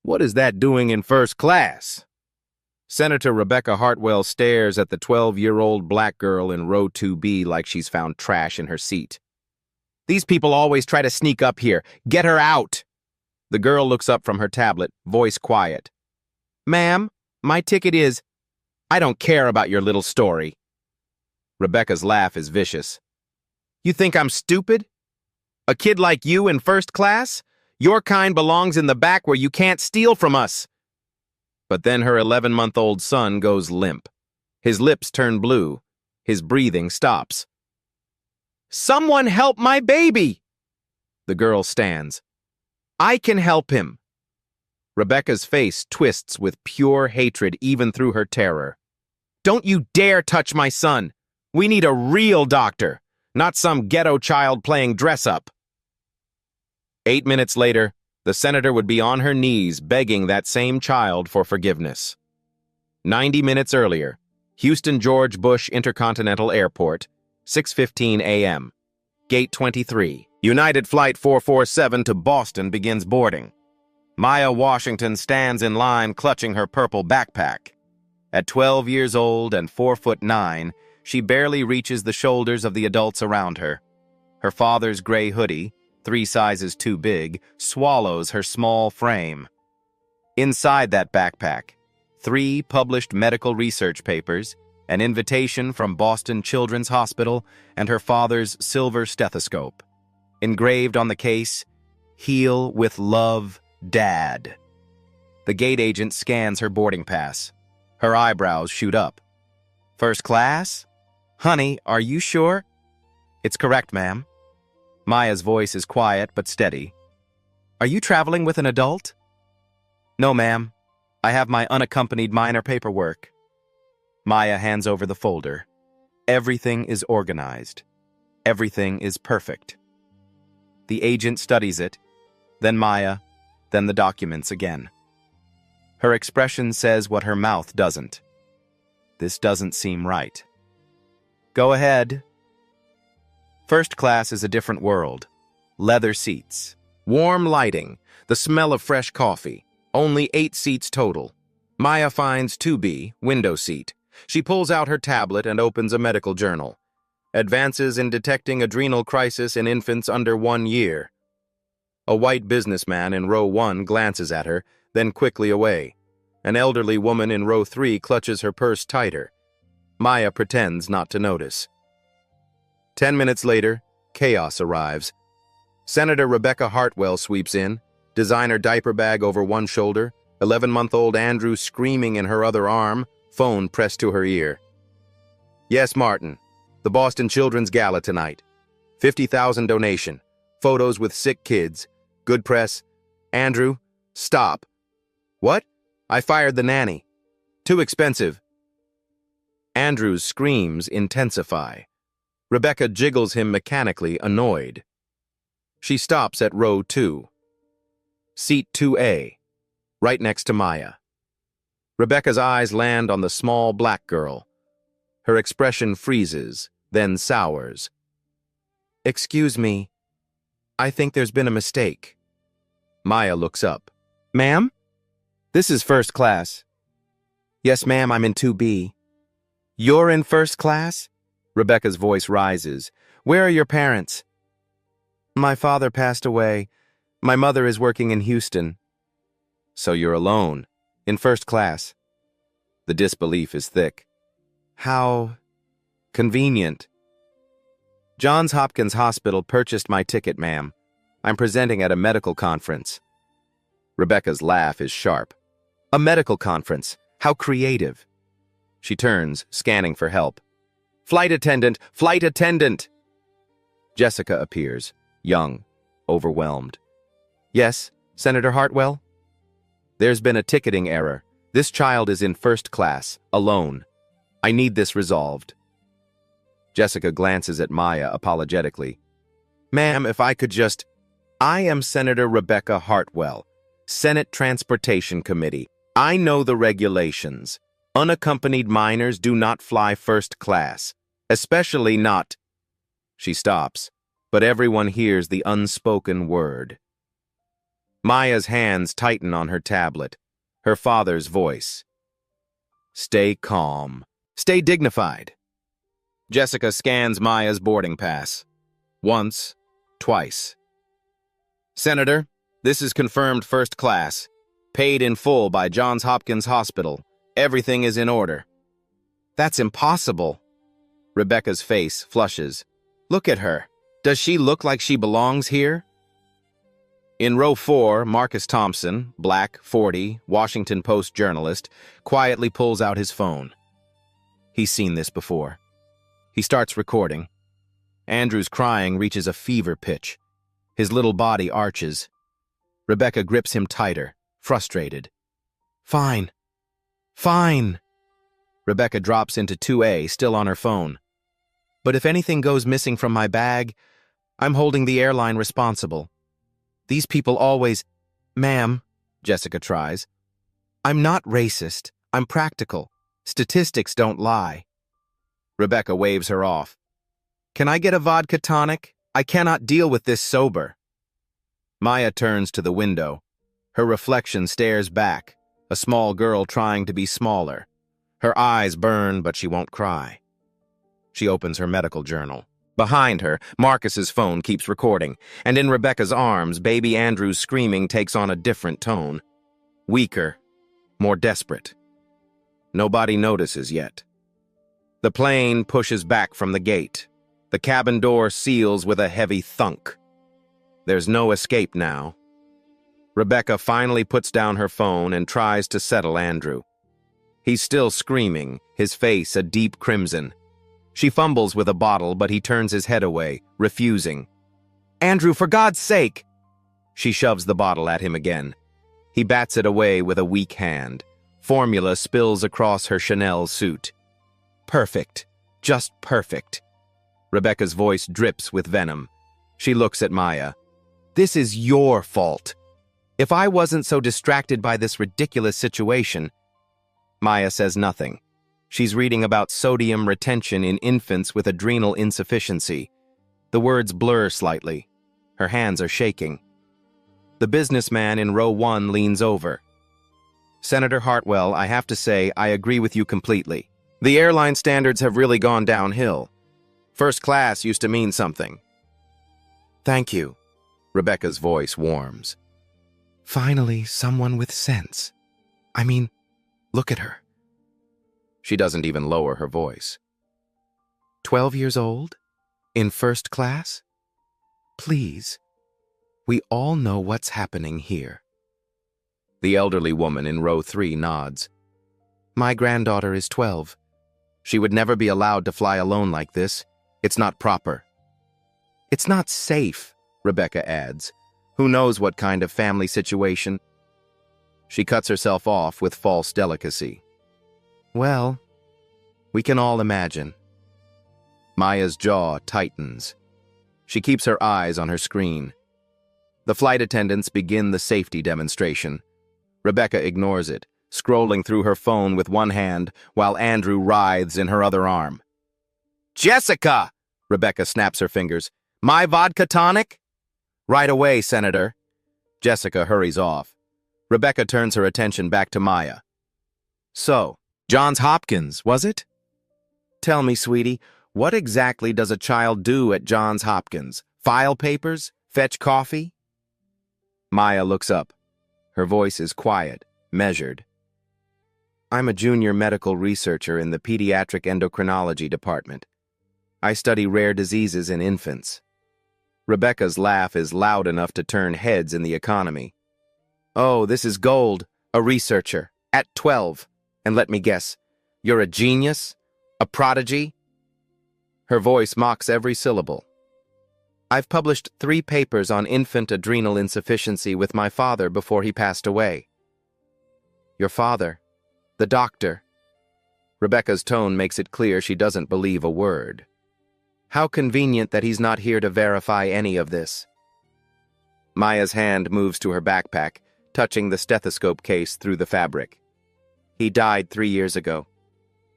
What is that doing in first class? Senator Rebecca Hartwell stares at the 12-year-old black girl in row 2B like she's found trash in her seat. These people always try to sneak up here. Get her out! The girl looks up from her tablet, voice quiet. Ma'am, my ticket is... I don't care about your little story. Rebecca's laugh is vicious. You think I'm stupid? A kid like you in first class? Your kind belongs in the back where you can't steal from us. But then her 11-month-old son goes limp. His lips turn blue. His breathing stops. Someone help my baby! The girl stands. I can help him. Rebecca's face twists with pure hatred even through her terror. Don't you dare touch my son. We need a real doctor, not some ghetto child playing dress-up. 8 minutes later, the senator would be on her knees begging that same child for forgiveness. 90 minutes earlier, Houston George Bush Intercontinental Airport, 6:15 a.m. Gate 23. United Flight 447 to Boston begins boarding. Maya Washington stands in line clutching her purple backpack. At 12 years old and 4'9", she barely reaches the shoulders of the adults around her. Her father's gray hoodie, 3 sizes too big, swallows her small frame. Inside that backpack, 3 published medical research papers, an invitation from Boston Children's Hospital, and her father's silver stethoscope. Engraved on the case, "Heal with love, Dad." The gate agent scans her boarding pass. Her eyebrows shoot up. First class? Honey, are you sure? It's correct, ma'am. Maya's voice is quiet but steady. Are you traveling with an adult? No, ma'am. I have my unaccompanied minor paperwork. Maya hands over the folder. Everything is organized. Everything is perfect. The agent studies it, then Maya, then the documents again. Her expression says what her mouth doesn't. This doesn't seem right. Go ahead. First class is a different world. Leather seats, warm lighting, the smell of fresh coffee. Only 8 seats total. Maya finds 2B, window seat. She pulls out her tablet and opens a medical journal. Advances in detecting adrenal crisis in infants under 1 year. A white businessman in row 1 glances at her, then quickly away. An elderly woman in row 3 clutches her purse tighter. Maya pretends not to notice. 10 minutes later, chaos arrives. Senator Rebecca Hartwell sweeps in, designer diaper bag over one shoulder, 11-month-old Andrew screaming in her other arm, phone pressed to her ear. Yes, Martin. The Boston Children's Gala tonight. 50,000 donation. Photos with sick kids. Good press. Andrew, stop. What? I fired the nanny. Too expensive. Andrew's screams intensify. Rebecca jiggles him mechanically, annoyed. She stops at row 2. Seat 2A, right next to Maya. Rebecca's eyes land on the small black girl. Her expression freezes, then sours. Excuse me. I think there's been a mistake. Maya looks up. Ma'am? This is first class. Yes, ma'am, I'm in 2B. You're in first class? Rebecca's voice rises. Where are your parents? My father passed away. My mother is working in Houston. So you're alone, in first class. The disbelief is thick. How convenient. Johns Hopkins Hospital purchased my ticket, ma'am. I'm presenting at a medical conference. Rebecca's laugh is sharp. A medical conference. How creative. She turns, scanning for help. Flight attendant! Flight attendant! Jessica appears, young, overwhelmed. Yes, Senator Hartwell? There's been a ticketing error. This child is in first class, alone. I need this resolved. Jessica glances at Maya apologetically. Ma'am, if I could just... I am Senator Rebecca Hartwell, Senate Transportation Committee. I know the regulations. Unaccompanied minors do not fly first class, especially not... She stops, but everyone hears the unspoken word. Maya's hands tighten on her tablet. Her father's voice. Stay calm. Stay dignified. Jessica scans Maya's boarding pass. Once, twice. Senator, this is confirmed first class. Paid in full by Johns Hopkins Hospital. Everything is in order. That's impossible. Rebecca's face flushes. Look at her. Does she look like she belongs here? In row 4, Marcus Thompson, black, 40, Washington Post journalist, quietly pulls out his phone. He's seen this before. He starts recording. Andrew's crying reaches a fever pitch. His little body arches. Rebecca grips him tighter, frustrated. Fine. Fine. Rebecca drops into 2A, still on her phone. But if anything goes missing from my bag, I'm holding the airline responsible. These people always... Ma'am, Jessica tries. I'm not racist. I'm practical. Statistics don't lie. Rebecca waves her off. Can I get a vodka tonic? I cannot deal with this sober. Maya turns to the window. Her reflection stares back, a small girl trying to be smaller. Her eyes burn, but she won't cry. She opens her medical journal. Behind her, Marcus's phone keeps recording, and in Rebecca's arms, baby Andrew's screaming takes on a different tone. Weaker, more desperate. Nobody notices yet. The plane pushes back from the gate. The cabin door seals with a heavy thunk. There's no escape now. Rebecca finally puts down her phone and tries to settle Andrew. He's still screaming, his face a deep crimson. She fumbles with a bottle, but he turns his head away, refusing. Andrew, for God's sake! She shoves the bottle at him again. He bats it away with a weak hand. Formula spills across her Chanel suit. Perfect. Just perfect. Rebecca's voice drips with venom. She looks at Maya. This is your fault. If I wasn't so distracted by this ridiculous situation... Maya says nothing. She's reading about sodium retention in infants with adrenal insufficiency. The words blur slightly. Her hands are shaking. The businessman in row 1 leans over. Senator Hartwell, I have to say, I agree with you completely. The airline standards have really gone downhill. First class used to mean something. Thank you. Rebecca's voice warms. Finally, someone with sense. I mean, look at her. She doesn't even lower her voice. 12 years old? In first class? Please. We all know what's happening here. The elderly woman in row 3 nods. My granddaughter is 12. She would never be allowed to fly alone like this. It's not proper. It's not safe, Rebecca adds. Who knows what kind of family situation? She cuts herself off with false delicacy. Well, we can all imagine. Maya's jaw tightens. She keeps her eyes on her screen. The flight attendants begin the safety demonstration. Rebecca ignores it, scrolling through her phone with one hand while Andrew writhes in her other arm. Jessica! Rebecca snaps her fingers. My vodka tonic? Right away, Senator. Jessica hurries off. Rebecca turns her attention back to Maya. So, Johns Hopkins, was it? Tell me, sweetie, what exactly does a child do at Johns Hopkins? File papers? Fetch coffee? Maya looks up. Her voice is quiet, measured. I'm a junior medical researcher in the pediatric endocrinology department. I study rare diseases in infants. Rebecca's laugh is loud enough to turn heads in the economy. Oh, this is gold, a researcher, at 12. And let me guess, you're a genius? A prodigy? Her voice mocks every syllable. I've published 3 papers on infant adrenal insufficiency with my father before he passed away. Your father, the doctor. Rebecca's tone makes it clear she doesn't believe a word. How convenient that he's not here to verify any of this. Maya's hand moves to her backpack, touching the stethoscope case through the fabric. He died 3 years ago.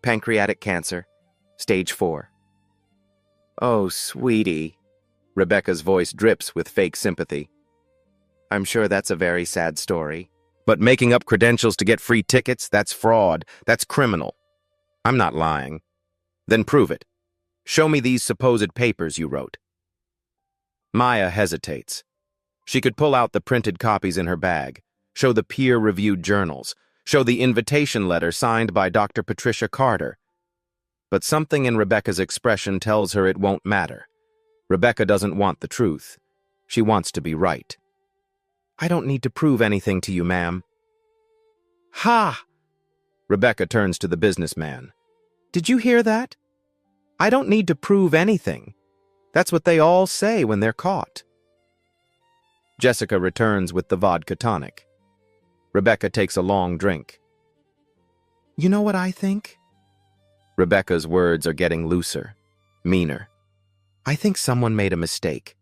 Pancreatic cancer, stage 4. Oh, sweetie. Rebecca's voice drips with fake sympathy. I'm sure that's a very sad story. But making up credentials to get free tickets, that's fraud. That's criminal. I'm not lying. Then prove it. Show me these supposed papers you wrote. Maya hesitates. She could pull out the printed copies in her bag, show the peer-reviewed journals, show the invitation letter signed by Dr. Patricia Carter. But something in Rebecca's expression tells her it won't matter. Rebecca doesn't want the truth. She wants to be right. I don't need to prove anything to you, ma'am. Ha! Rebecca turns to the businessman. Did you hear that? I don't need to prove anything. That's what they all say when they're caught. Jessica returns with the vodka tonic. Rebecca takes a long drink. You know what I think? Rebecca's words are getting looser, meaner. I think someone made a mistake.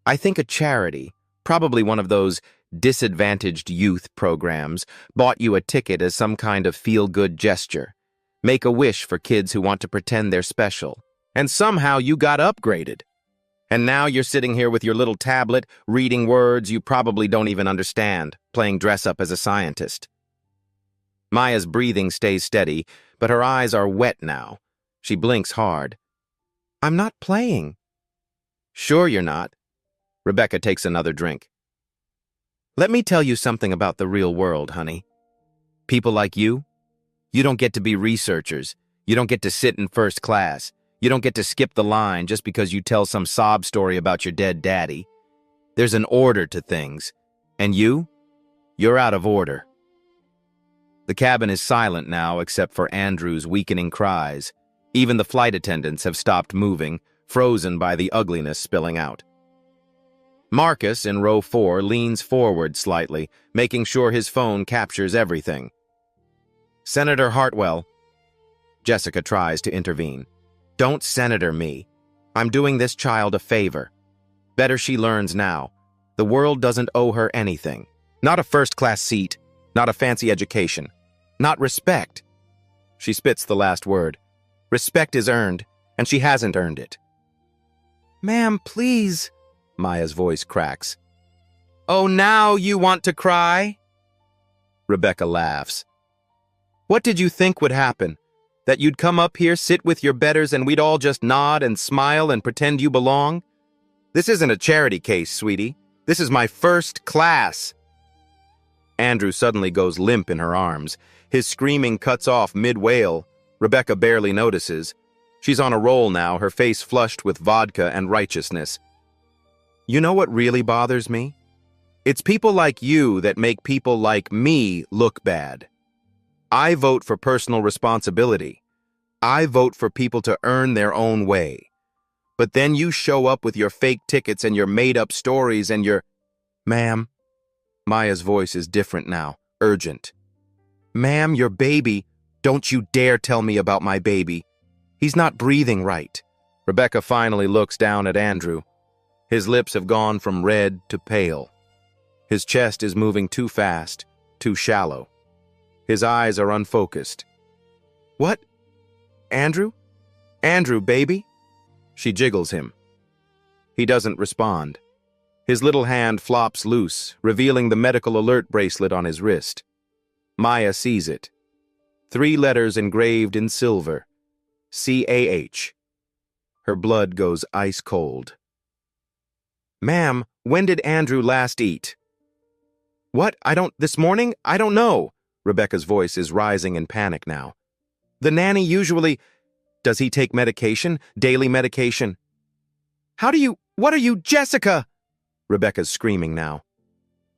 I think a charity, probably one of those disadvantaged youth programs, bought you a ticket as some kind of feel-good gesture. Make a wish for kids who want to pretend they're special. And somehow you got upgraded. And now you're sitting here with your little tablet, reading words you probably don't even understand, playing dress-up as a scientist. Maya's breathing stays steady, but her eyes are wet now. She blinks hard. I'm not playing. Sure you're not. Rebecca takes another drink. Let me tell you something about the real world, honey. People like you don't get to be researchers. You don't get to sit in first class. You don't get to skip the line just because you tell some sob story about your dead daddy. There's an order to things. And you're out of order. The cabin is silent now except for Andrew's weakening cries. Even the flight attendants have stopped moving, frozen by the ugliness spilling out. Marcus, in row 4, leans forward slightly, making sure his phone captures everything. Senator Hartwell. Jessica tries to intervene. Don't senator me. I'm doing this child a favor. Better she learns now. The world doesn't owe her anything. Not a first-class seat, not a fancy education, not respect. She spits the last word. Respect is earned, and she hasn't earned it. Ma'am, please, Maya's voice cracks. Oh, now you want to cry? Rebecca laughs. What did you think would happen? That you'd come up here, sit with your betters, and we'd all just nod and smile and pretend you belong? This isn't a charity case, sweetie. This is my first class. Andrew suddenly goes limp in her arms. His screaming cuts off mid-wail. Rebecca barely notices. She's on a roll now, her face flushed with vodka and righteousness. You know what really bothers me? It's people like you that make people like me look bad. I vote for personal responsibility. I vote for people to earn their own way. But then you show up with your fake tickets and your made-up stories and your... Ma'am. Maya's voice is different now, urgent. Ma'am, your baby. Don't you dare tell me about my baby. He's not breathing right. Rebecca finally looks down at Andrew. His lips have gone from red to pale. His chest is moving too fast, too shallow. His eyes are unfocused. What? Andrew? Andrew, baby? She jiggles him. He doesn't respond. His little hand flops loose, revealing the medical alert bracelet on his wrist. Maya sees it. 3 letters engraved in silver. CAH. Her blood goes ice cold. Ma'am, when did Andrew last eat? What? This morning? I don't know. Rebecca's voice is rising in panic now. The nanny usually... Does he take medication? Daily medication? What are you, Jessica? Rebecca's screaming now.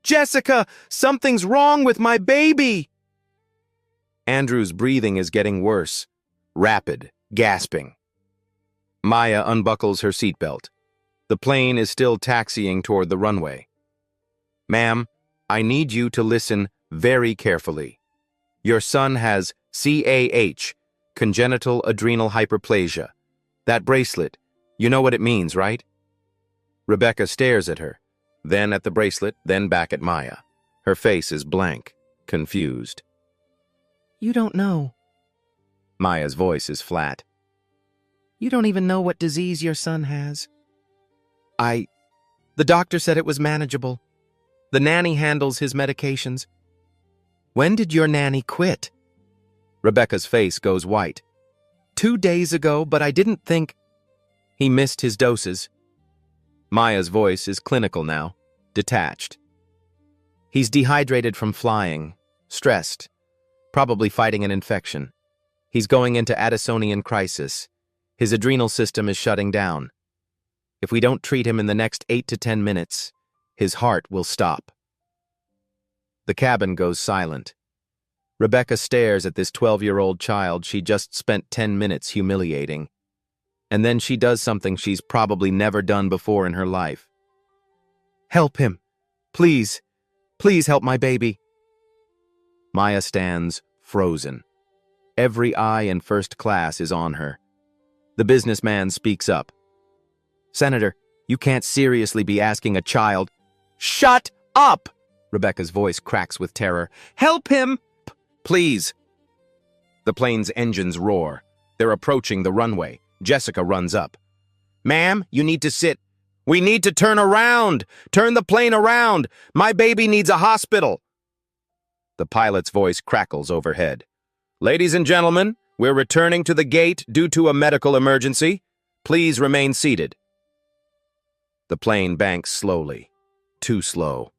Jessica, something's wrong with my baby! Andrew's breathing is getting worse. Rapid, gasping. Maya unbuckles her seatbelt. The plane is still taxiing toward the runway. Ma'am, I need you to listen very carefully. Your son has CAH, congenital adrenal hyperplasia. That bracelet, you know what it means, right? Rebecca stares at her, then at the bracelet, then back at Maya. Her face is blank, confused. You don't know. Maya's voice is flat. You don't even know what disease your son has. The doctor said it was manageable. The nanny handles his medications. When did your nanny quit? Rebecca's face goes white. 2 days ago, but I didn't think... He missed his doses. Maya's voice is clinical now, detached. He's dehydrated from flying, stressed, probably fighting an infection. He's going into Addisonian crisis. His adrenal system is shutting down. If we don't treat him in the next 8 to 10 minutes, his heart will stop. The cabin goes silent. Rebecca stares at this 12-year-old child she just spent 10 minutes humiliating. And then she does something she's probably never done before in her life. Help him. Please. Please help my baby. Maya stands frozen. Every eye in first class is on her. The businessman speaks up. Senator, you can't seriously be asking a child. Shut up! Rebecca's voice cracks with terror. Help him! Please. The plane's engines roar. They're approaching the runway. Jessica runs up. Ma'am, you need to sit. We need to turn around. Turn the plane around. My baby needs a hospital. The pilot's voice crackles overhead. Ladies and gentlemen, we're returning to the gate due to a medical emergency. Please remain seated. The plane banks slowly. Too slow.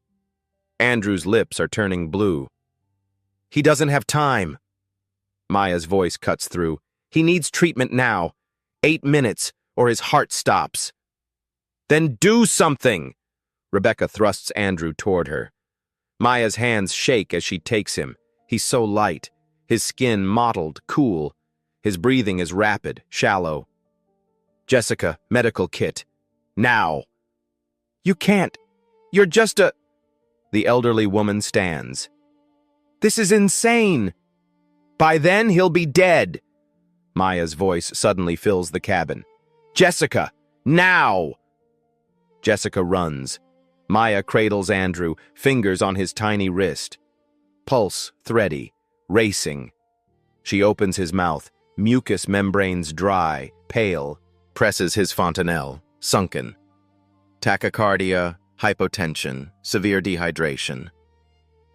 Andrew's lips are turning blue. He doesn't have time. Maya's voice cuts through. He needs treatment now. 8 minutes, or his heart stops. Then do something! Rebecca thrusts Andrew toward her. Maya's hands shake as she takes him. He's so light. His skin mottled, cool. His breathing is rapid, shallow. Jessica, medical kit. Now! You can't. You're just a... The elderly woman stands. This is insane! By then, he'll be dead! Maya's voice suddenly fills the cabin. Jessica, now! Jessica runs. Maya cradles Andrew, fingers on his tiny wrist. Pulse thready, racing. She opens his mouth, mucous membranes dry, pale, presses his fontanelle, sunken. Tachycardia, hypotension, severe dehydration.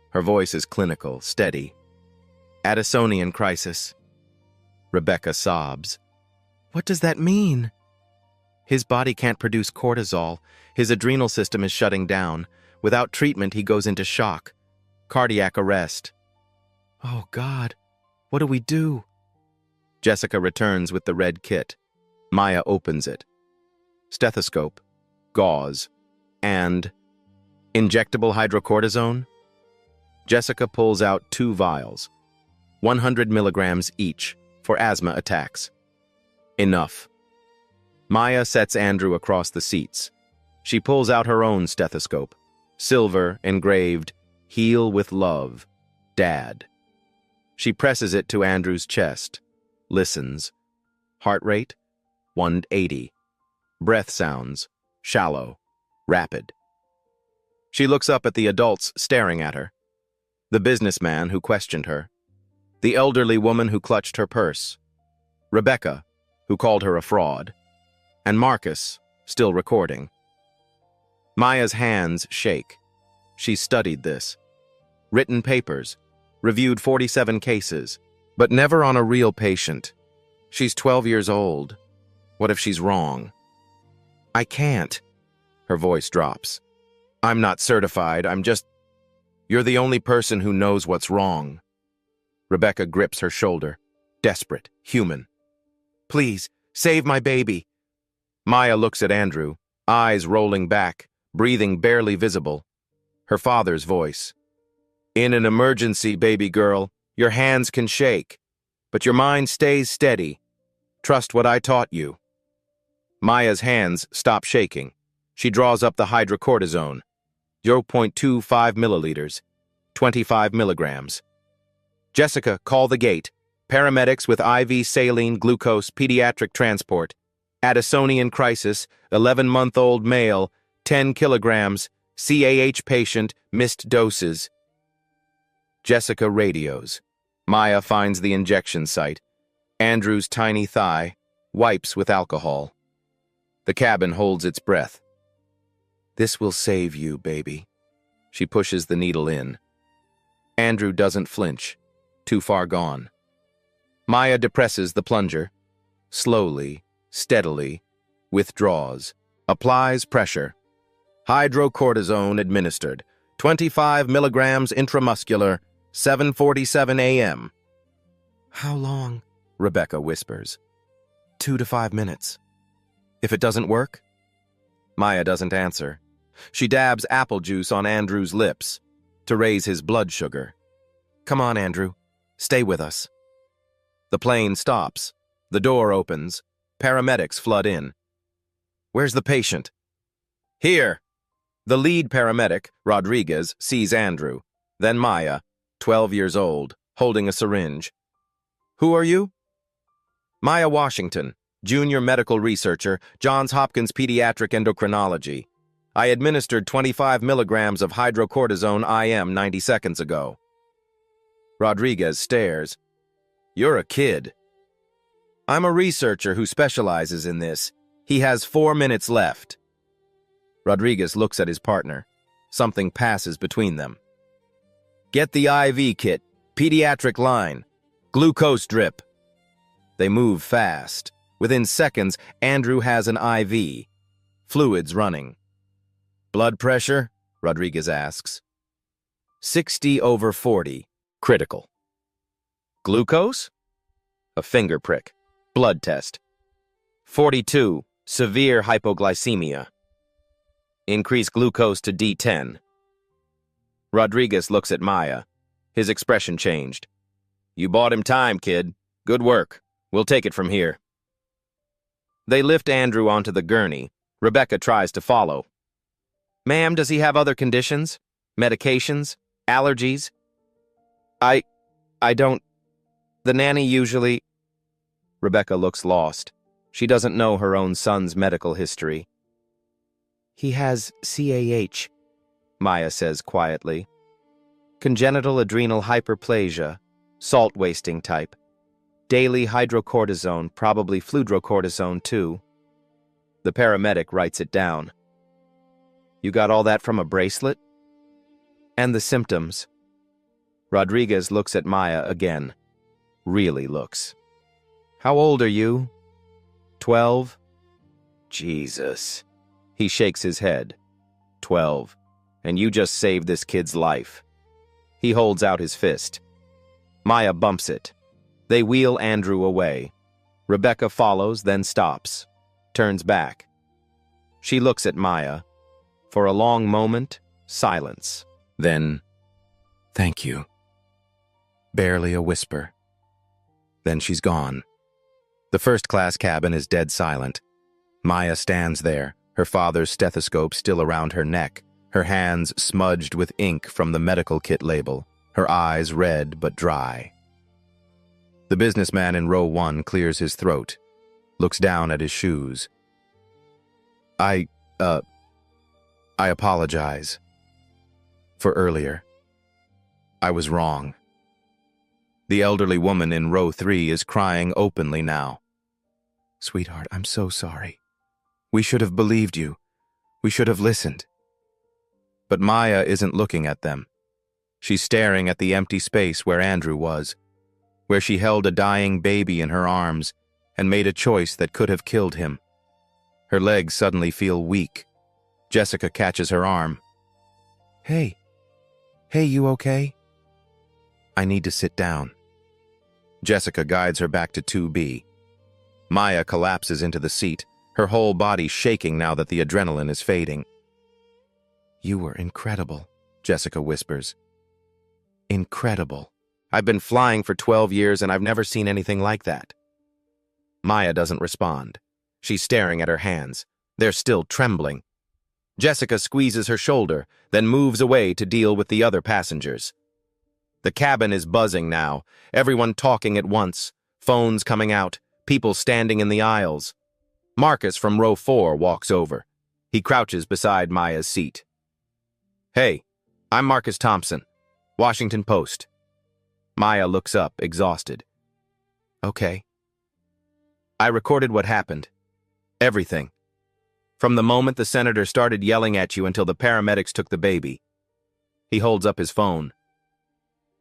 Her voice is clinical, steady. Addisonian crisis. Rebecca sobs. What does that mean? His body can't produce cortisol. His adrenal system is shutting down. Without treatment, he goes into shock. Cardiac arrest. Oh, God. What do we do? Jessica returns with the red kit. Maya opens it. Stethoscope, gauze, and injectable hydrocortisone? Jessica pulls out 2 vials, 100 milligrams each, for asthma attacks. Enough. Maya sets Andrew across the seats. She pulls out her own stethoscope. Silver, engraved, Heal with Love, Dad. She presses it to Andrew's chest. Listens. Heart rate? 180. Breath sounds. Shallow. Rapid. She looks up at the adults staring at her. The businessman who questioned her. The elderly woman who clutched her purse. Rebecca, who called her a fraud. And Marcus, still recording. Maya's hands shake. She studied this. Written papers. Reviewed 47 cases. But never on a real patient. She's 12 years old. What if she's wrong? I can't. Her voice drops. I'm not certified, I'm just... You're the only person who knows what's wrong. Rebecca grips her shoulder. Desperate, human. Please, save my baby. Maya looks at Andrew, eyes rolling back, breathing barely visible. Her father's voice. In an emergency, baby girl, your hands can shake, but your mind stays steady. Trust what I taught you. Maya's hands stop shaking. She draws up the hydrocortisone. 0.25 milliliters, 25 milligrams. Jessica, call the gate. Paramedics with IV saline glucose pediatric transport. Addisonian crisis, 11-month-old male, 10 kilograms, CAH patient, missed doses. Jessica radios. Maya finds the injection site. Andrew's tiny thigh, wipes with alcohol. The cabin holds its breath. This will save you, baby. She pushes the needle in. Andrew doesn't flinch. Too far gone. Maya depresses the plunger. Slowly, steadily, withdraws. Applies pressure. Hydrocortisone administered. 25 milligrams intramuscular. 7:47 a.m. How long? Rebecca whispers. 2 to 5 minutes. If it doesn't work? Maya doesn't answer. She dabs apple juice on Andrew's lips to raise his blood sugar. Come on, Andrew. Stay with us. The plane stops. The door opens. Paramedics flood in. Where's the patient? Here. The lead paramedic, Rodriguez, sees Andrew. Then Maya, 12 years old, holding a syringe. Who are you? Maya Washington, junior medical researcher, Johns Hopkins Pediatric Endocrinology. I administered 25 milligrams of hydrocortisone IM 90 seconds ago. Rodriguez stares. You're a kid. I'm a researcher who specializes in this. He has 4 minutes left. Rodriguez looks at his partner. Something passes between them. Get the IV kit, pediatric line, glucose drip. They move fast. Within seconds, Andrew has an IV. Fluids running. Blood pressure? Rodriguez asks. 60/40. Critical. Glucose? A finger prick. Blood test. 42. Severe hypoglycemia. Increase glucose to D10. Rodriguez looks at Maya. His expression changed. You bought him time, kid. Good work. We'll take it from here. They lift Andrew onto the gurney. Rebecca tries to follow. Ma'am, does he have other conditions? Medications? Allergies? I don't... The nanny usually... Rebecca looks lost. She doesn't know her own son's medical history. He has CAH, Maya says quietly. Congenital adrenal hyperplasia, salt-wasting type. Daily hydrocortisone, probably fludrocortisone too. The paramedic writes it down. You got all that from a bracelet? And the symptoms. Rodriguez looks at Maya again. Really looks. How old are you? 12? Jesus. He shakes his head. 12. And you just saved this kid's life. He holds out his fist. Maya bumps it. They wheel Andrew away. Rebecca follows, then stops. Turns back. She looks at Maya. For a long moment, silence. Then, thank you. Barely a whisper. Then she's gone. The first-class cabin is dead silent. Maya stands there, her father's stethoscope still around her neck, her hands smudged with ink from the medical kit label, her eyes red but dry. The businessman in row 1 clears his throat, looks down at his shoes. I apologize. For earlier. I was wrong. The elderly woman in row 3 is crying openly now. Sweetheart, I'm so sorry. We should have believed you. We should have listened. But Maya isn't looking at them. She's staring at the empty space where Andrew was, where she held a dying baby in her arms and made a choice that could have killed him. Her legs suddenly feel weak. Jessica catches her arm. Hey, you okay? I need to sit down. Jessica guides her back to 2B. Maya collapses into the seat, her whole body shaking now that the adrenaline is fading. You were incredible, Jessica whispers. Incredible. I've been flying for 12 years and I've never seen anything like that. Maya doesn't respond. She's staring at her hands. They're still trembling. Jessica squeezes her shoulder, then moves away to deal with the other passengers. The cabin is buzzing now, everyone talking at once, phones coming out, people standing in the aisles. Marcus from row 4 walks over. He crouches beside Maya's seat. Hey, I'm Marcus Thompson, Washington Post. Maya looks up, exhausted. Okay. I recorded what happened. Everything. From the moment the senator started yelling at you until the paramedics took the baby. He holds up his phone.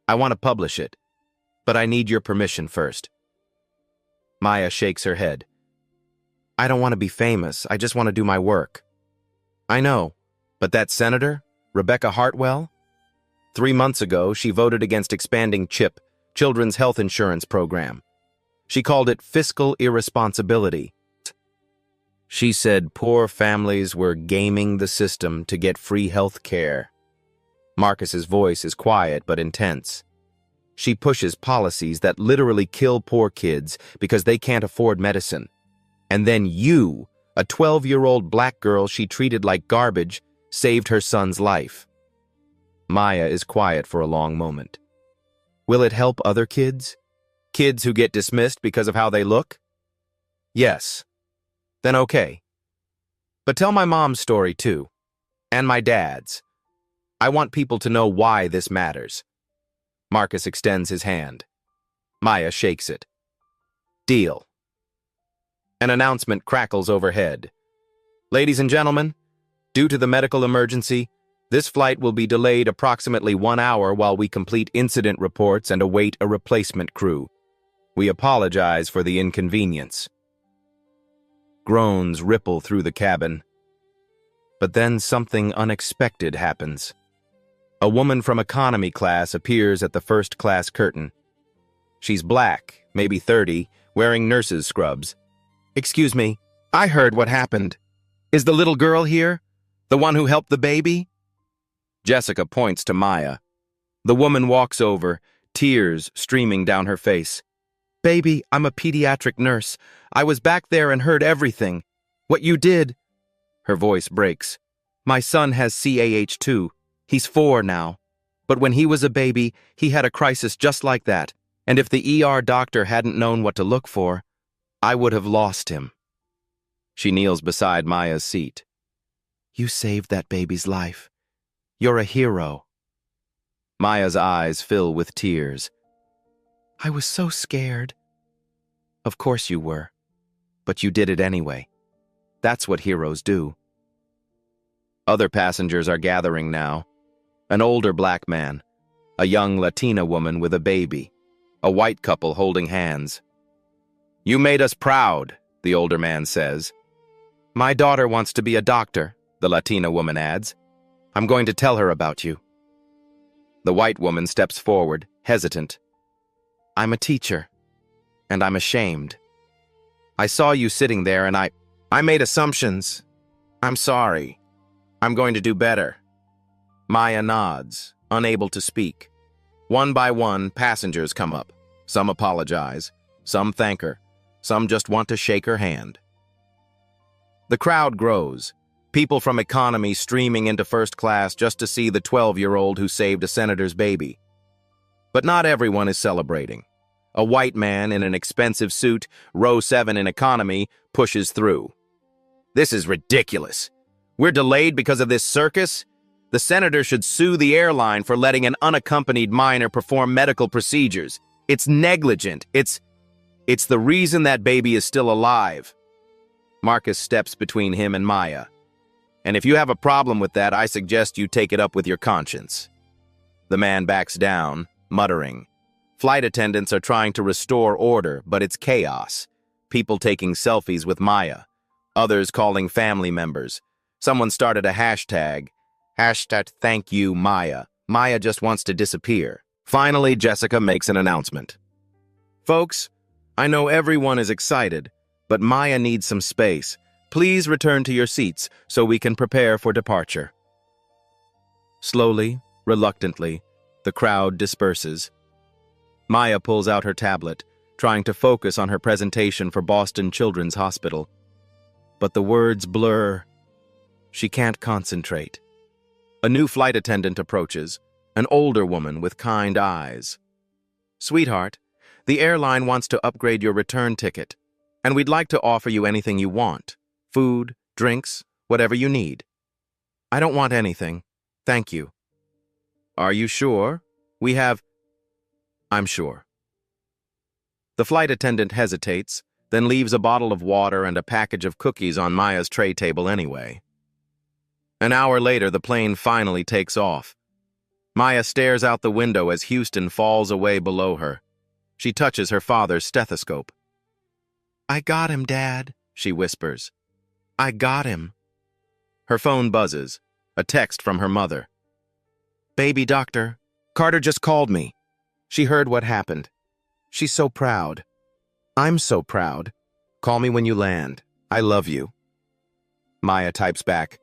I want to publish it, but I need your permission first. Maya shakes her head. I don't want to be famous. I just want to do my work. I know, but that senator, Rebecca Hartwell? 3 months ago, she voted against expanding CHIP, Children's Health Insurance Program. She called it fiscal irresponsibility. She said poor families were gaming the system to get free health care. Marcus's voice is quiet but intense. She pushes policies that literally kill poor kids because they can't afford medicine. And then you, a 12-year-old black girl she treated like garbage, saved her son's life. Maya is quiet for a long moment. Will it help other kids? Kids who get dismissed because of how they look? Yes. Then okay. But tell my mom's story too. And my dad's. I want people to know why this matters. Marcus extends his hand. Maya shakes it. Deal. An announcement crackles overhead. Ladies and gentlemen, due to the medical emergency, this flight will be delayed approximately 1 hour while we complete incident reports and await a replacement crew. We apologize for the inconvenience. Groans ripple through the cabin. But then something unexpected happens. A woman from economy class appears at the first-class curtain. She's black, maybe 30, wearing nurse's scrubs. Excuse me, I heard what happened. Is the little girl here? The one who helped the baby? Jessica points to Maya. The woman walks over, tears streaming down her face. Baby, I'm a pediatric nurse. I was back there and heard everything. What you did. Her voice breaks. My son has CAH too. He's 4 now. But when he was a baby, he had a crisis just like that. And if the ER doctor hadn't known what to look for, I would have lost him. She kneels beside Maya's seat. You saved that baby's life. You're a hero. Maya's eyes fill with tears. I was so scared. Of course you were. But you did it anyway. That's what heroes do. Other passengers are gathering now. An older black man, a young Latina woman with a baby, a white couple holding hands. You made us proud, the older man says. My daughter wants to be a doctor, the Latina woman adds. I'm going to tell her about you. The white woman steps forward, hesitant. I'm a teacher, and I'm ashamed. I saw you sitting there and I made assumptions. I'm sorry. I'm going to do better. Maya nods, unable to speak. One by one, passengers come up. Some apologize, some thank her, some just want to shake her hand. The crowd grows. People from economy streaming into first class just to see the 12-year-old who saved a senator's baby. But not everyone is celebrating. A white man in an expensive suit, row 7 in economy, pushes through. This is ridiculous. We're delayed because of this circus? The senator should sue the airline for letting an unaccompanied minor perform medical procedures. It's negligent. It's the reason that baby is still alive. Marcus steps between him and Maya. And if you have a problem with that, I suggest you take it up with your conscience. The man backs down, muttering. Flight attendants are trying to restore order, but it's chaos. People taking selfies with Maya. Others calling family members. Someone started a hashtag. Hashtag thank you, Maya. Maya just wants to disappear. Finally, Jessica makes an announcement. Folks, I know everyone is excited, but Maya needs some space. Please return to your seats so we can prepare for departure. Slowly, reluctantly, the crowd disperses. Maya pulls out her tablet, trying to focus on her presentation for Boston Children's Hospital. But the words blur. She can't concentrate. A new flight attendant approaches, an older woman with kind eyes. Sweetheart, the airline wants to upgrade your return ticket, and we'd like to offer you anything you want. Food, drinks, whatever you need. I don't want anything. Thank you. Are you sure? We have... I'm sure. The flight attendant hesitates, then leaves a bottle of water and a package of cookies on Maya's tray table anyway. An hour later, the plane finally takes off. Maya stares out the window as Houston falls away below her. She touches her father's stethoscope. "I got him, Dad," she whispers. "I got him." Her phone buzzes. A text from her mother. "Baby doctor, Carter just called me. She heard what happened. She's so proud. I'm so proud. Call me when you land. I love you." Maya types back,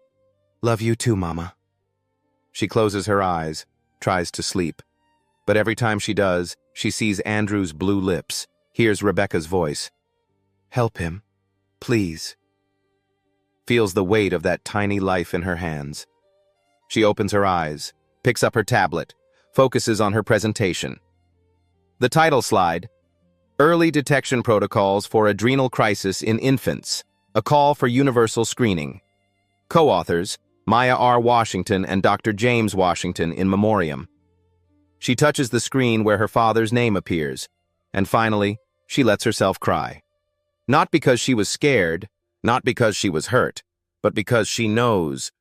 "Love you too, Mama." She closes her eyes, tries to sleep. But every time she does, she sees Andrew's blue lips, hears Rebecca's voice. "Help him, please." Feels the weight of that tiny life in her hands. She opens her eyes, picks up her tablet, focuses on her presentation. The title slide, Early Detection Protocols for Adrenal Crisis in Infants, a Call for Universal Screening. Co-authors, Maya R. Washington and Dr. James Washington in memoriam. She touches the screen where her father's name appears, and finally, she lets herself cry. Not because she was scared, not because she was hurt, but because she knows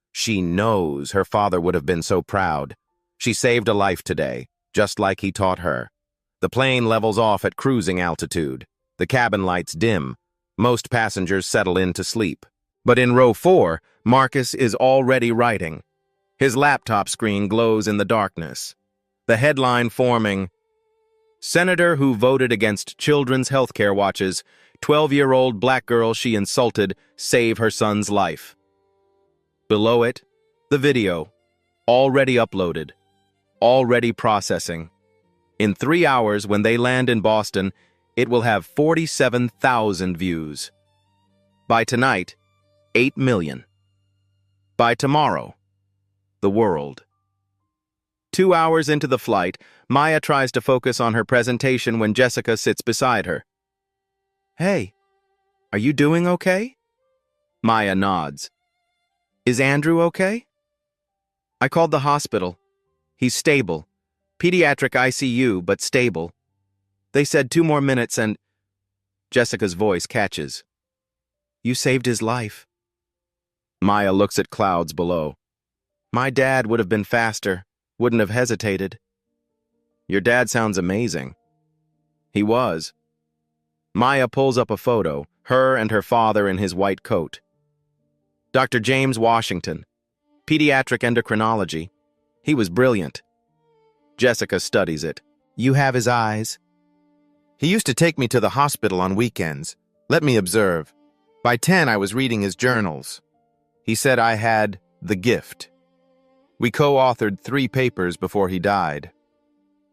her father would have been so proud. She saved a life today, just like he taught her. The plane levels off at cruising altitude. The cabin lights dim. Most passengers settle in to sleep. But in row 4, Marcus is already writing. His laptop screen glows in the darkness. The headline forming, "Senator who voted against children's health care watches, 12-year-old black girl she insulted, save her son's life." Below it, the video, already uploaded, already processing. In 3 hours, when they land in Boston, it will have 47,000 views. By tonight, 8 million. By tomorrow, the world. 2 hours into the flight, Maya tries to focus on her presentation when Jessica sits beside her. "Hey, are you doing okay?" Maya nods. "Is Andrew okay?" "I called the hospital. He's stable. Pediatric ICU, but stable. They said 2 more minutes and—" Jessica's voice catches. "You saved his life." Maya looks at clouds below. "My dad would have been faster, wouldn't have hesitated." "Your dad sounds amazing." "He was." Maya pulls up a photo, her and her father in his white coat. Dr. James Washington, pediatric endocrinology. He was brilliant. Jessica studies it. "You have his eyes." "He used to take me to the hospital on weekends. Let me observe. By 10, I was reading his journals. He said I had the gift. We co-authored 3 papers before he died."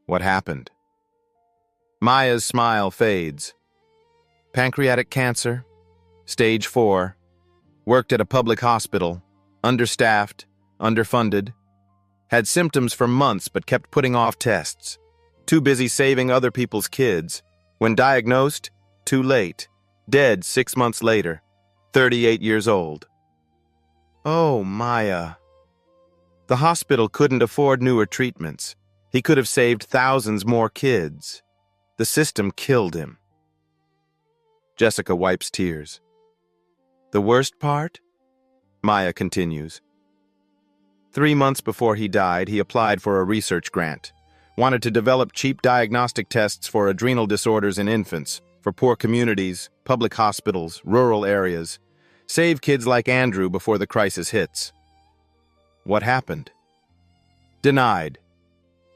"What happened?" Maya's smile fades. "Pancreatic cancer, stage 4. Worked at a public hospital, understaffed, underfunded. Had symptoms for months but kept putting off tests. Too busy saving other people's kids. When diagnosed, too late. Dead 6 months later. 38 years old." "Oh, Maya." "The hospital couldn't afford newer treatments. He could have saved thousands more kids. The system killed him." Jessica wipes tears. "The worst part?" Maya continues. 3 months before he died, he applied for a research grant. Wanted to develop cheap diagnostic tests for adrenal disorders in infants, for poor communities, public hospitals, rural areas. Save kids like Andrew before the crisis hits. What happened? Denied.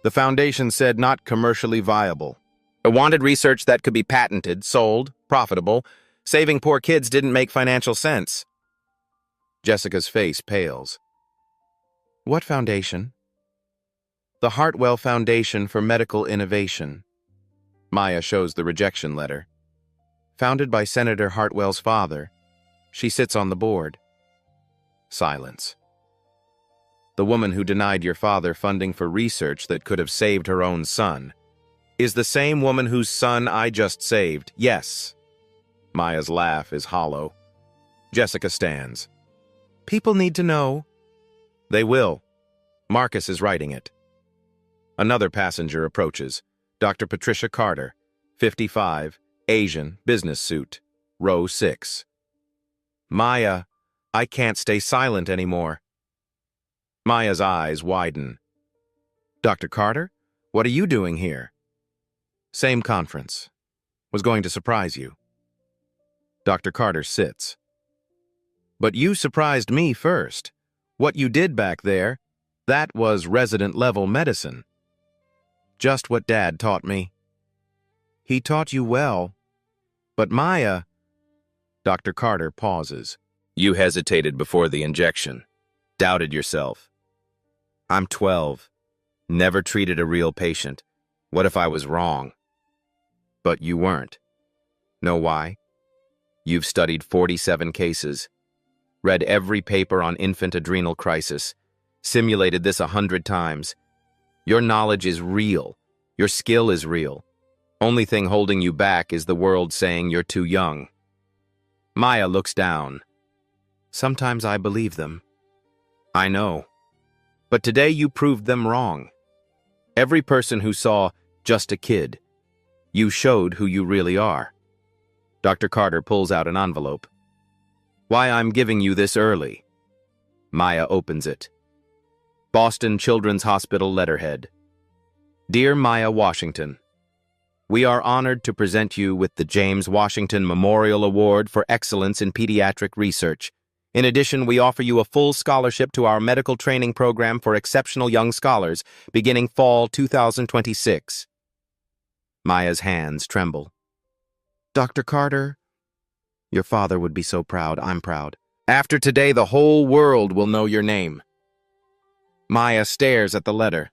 The foundation said not commercially viable. It wanted research that could be patented, sold, profitable. Saving poor kids didn't make financial sense. Jessica's face pales. "What foundation?" "The Hartwell Foundation for Medical Innovation." Maya shows the rejection letter. "Founded by Senator Hartwell's father. She sits on the board." Silence. "The woman who denied your father funding for research that could have saved her own son is the same woman whose son I just saved, yes." Maya's laugh is hollow. Jessica stands. "People need to know." "They will. Marcus is writing it." Another passenger approaches. Dr. Patricia Carter, 55, Asian, business suit, row 6. "Maya, I can't stay silent anymore." Maya's eyes widen. Dr. Carter, what are you doing here? Same conference. Was going to surprise you. Dr. Carter sits. But you surprised me first. What you did back there, that was resident-level medicine. Just what Dad taught me. He taught you well. But Maya... Dr. Carter pauses. You hesitated before the injection. Doubted yourself. I'm 12. Never treated a real patient. What if I was wrong? But you weren't. Know why? You've studied 47 cases, read every paper on infant adrenal crisis, simulated this 100 times. Your knowledge is real. Your skill is real. Only thing holding you back is the world saying you're too young. Maya looks down. Sometimes I believe them. I know. But today you proved them wrong. Every person who saw just a kid, you showed who you really are. Dr. Carter pulls out an envelope. Why I'm giving you this early. Maya opens it. Boston Children's Hospital letterhead. Dear Maya Washington, we are honored to present you with the James Washington Memorial Award for Excellence in Pediatric Research. In addition, we offer you a full scholarship to our medical training program for exceptional young scholars, beginning fall 2026. Maya's hands tremble. Dr. Carter, your father would be so proud. I'm proud. After today, the whole world will know your name. Maya stares at the letter.